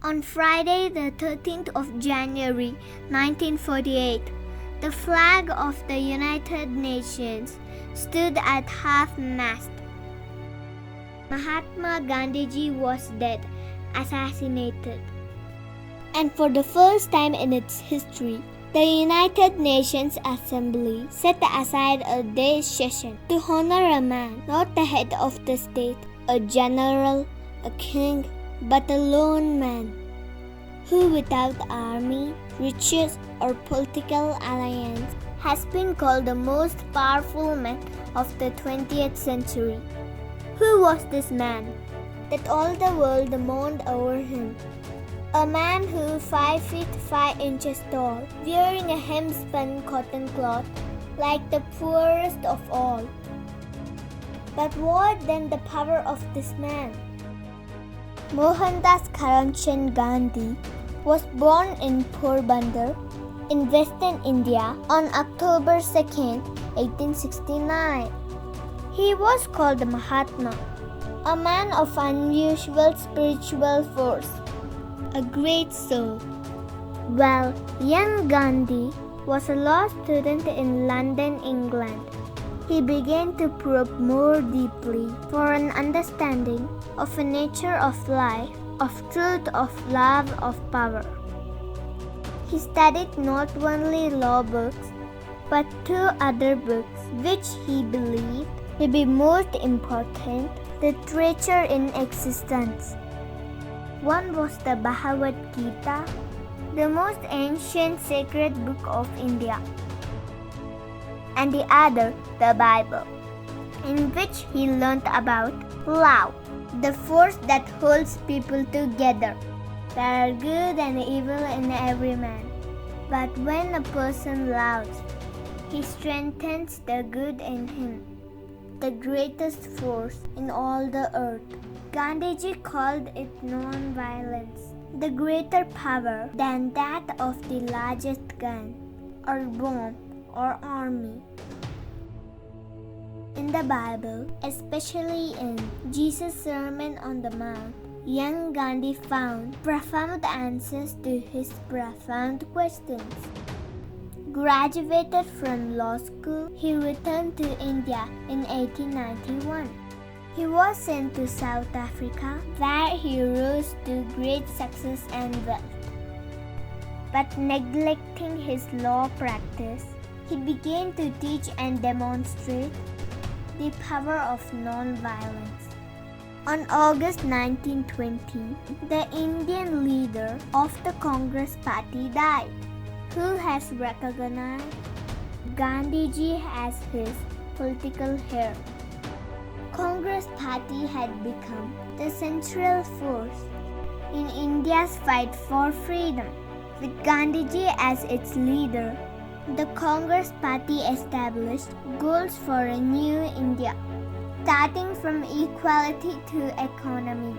On Friday, the 13th of January 1948, the flag of the United Nations stood at half-mast. Mahatma Gandhi was dead, assassinated. And for the first time in its history, the United Nations Assembly set aside a day's session to honor a man, not the head of the state, a general, a king, but a lone man, who without army, riches, or political alliance has been called the most powerful man of the 20th century. Who was this man that all the world mourned over him? A man who 5 feet 5 inches tall, wearing a hemspun cotton cloth like the poorest of all. But what then the power of this man? Mohandas Karamchand Gandhi was born in Porbandar in Western India on October 2, 1869. He was called the Mahatma, a man of unusual spiritual force, a great soul. Well, young Gandhi was a law student in London, England. He began to probe more deeply for an understanding of the nature of life, of truth, of love, of power. He studied not only law books, but 2 other books which he believed to be most important literature in existence. One was the Bhagavad Gita, the most ancient sacred book of India, and the other, the Bible, in which he learnt about love, the force that holds people together. There are good and evil in every man, but when a person loves, he strengthens the good in him, the greatest force in all the earth. Gandhiji called it non-violence, the greater power than that of the largest gun, or bomb, or army. In the Bible, especially in Jesus' Sermon on the Mount, young Gandhi found profound answers to his profound questions. Graduated from law school, he returned to India in 1891. He was sent to South Africa, where he rose to great success and wealth. But neglecting his law practice, he began to teach and demonstrate the power of non-violence. On August 1920, the Indian leader of the Congress party died. Who has recognized Gandhiji as his political hero? Congress party had become the central force in India's fight for freedom. With Gandhiji as its leader, the Congress party established goals for a new India, starting from equality to economy.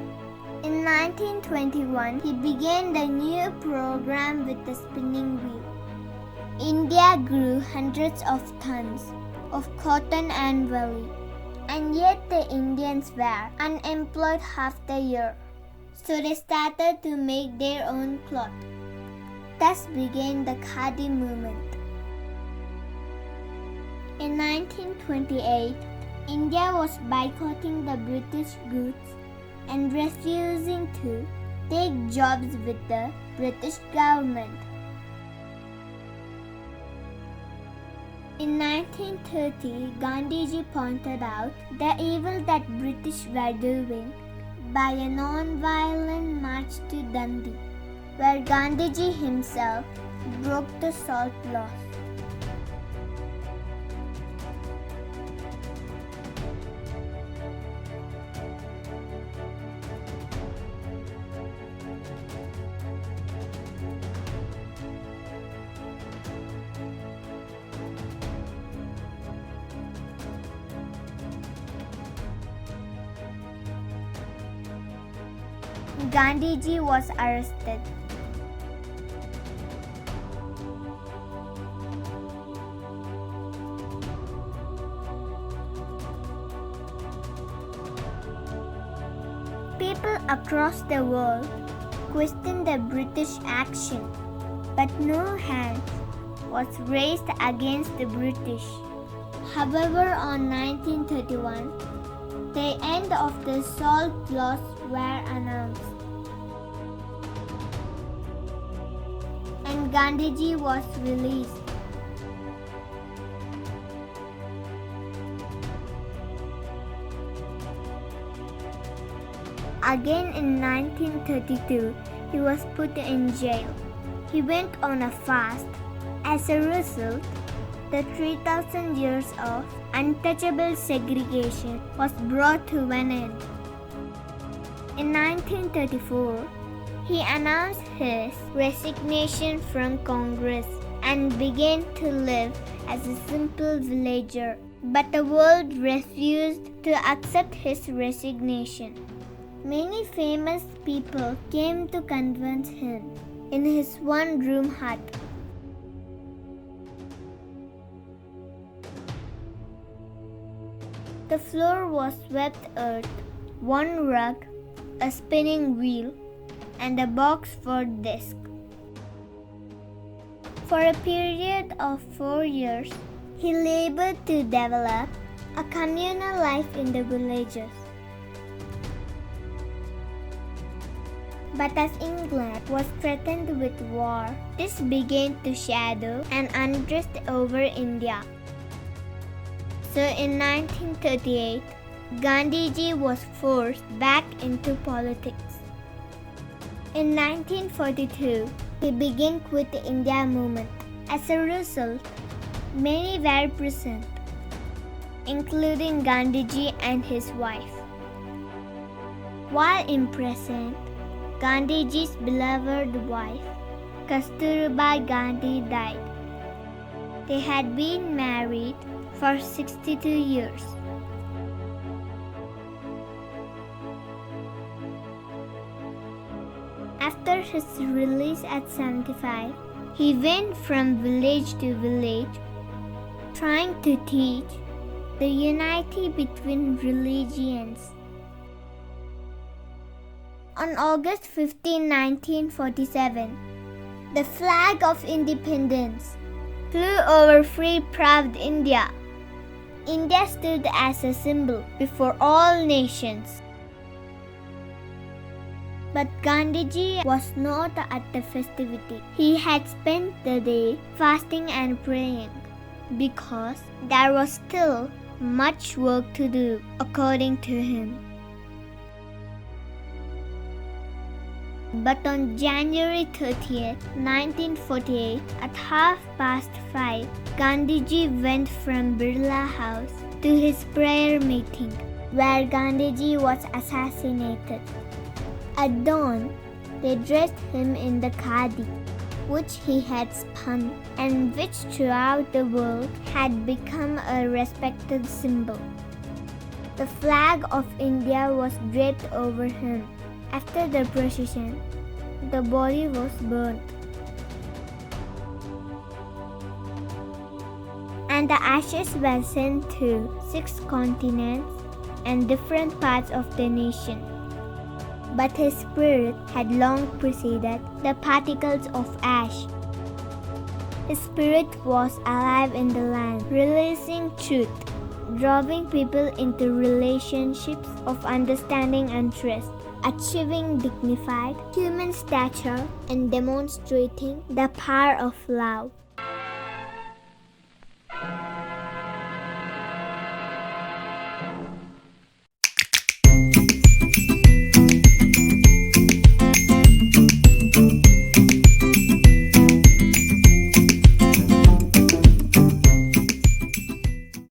In 1921, he began the new program with the spinning wheel. India grew hundreds of tons of cotton annually, and yet the Indians were unemployed half the year, so they started to make their own cloth. Thus began the Khadi movement. In 1928, India was boycotting the British goods and refusing to take jobs with the British government. In 1930, Gandhiji pointed out the evil that British were doing by a non-violent march to Dundee, where Gandhiji himself broke the salt laws. Gandhiji was arrested. People across the world questioned the British action, but no hand was raised against the British. However, on 1931, the end of the salt laws were announced, and Gandhiji was released. Again in 1932, he was put in jail. He went on a fast. As a result, the 3,000 years of untouchable segregation was brought to an end. In 1934, he announced his resignation from Congress and began to live as a simple villager. But the world refused to accept his resignation. Many famous people came to convince him in his one-room hut. The floor was swept earth, one rug, a spinning wheel, and a box for desk. For a period of 4 years, he labored to develop a communal life in the villages. But as England was threatened with war, this began to shadow and unrest over India. So in 1938, Gandhiji was forced back into politics. In 1942, he began Quit India movement. As a result, many were present, including Gandhiji and his wife. While in prison, Gandhiji's beloved wife, Kasturba Gandhi, died. They had been married for 62 years. After his release at 75, he went from village to village, trying to teach the unity between religions. On August 15, 1947, the flag of independence flew over free, proud India. India stood as a symbol before all nations. But Gandhiji was not at the festivity. He had spent the day fasting and praying because there was still much work to do, according to him. But on January 30th, 1948, at 5:30, Gandhiji went from Birla House to his prayer meeting, where Gandhiji was assassinated. At dawn, they dressed him in the khadi, which he had spun and which throughout the world had become a respected symbol. The flag of India was draped over him. After the procession, the body was burnt, and the ashes were sent to 6 continents and different parts of the nation. But his spirit had long preceded the particles of ash. His spirit was alive in the land, releasing truth, drawing people into relationships of understanding and trust, achieving dignified human stature and demonstrating the power of love.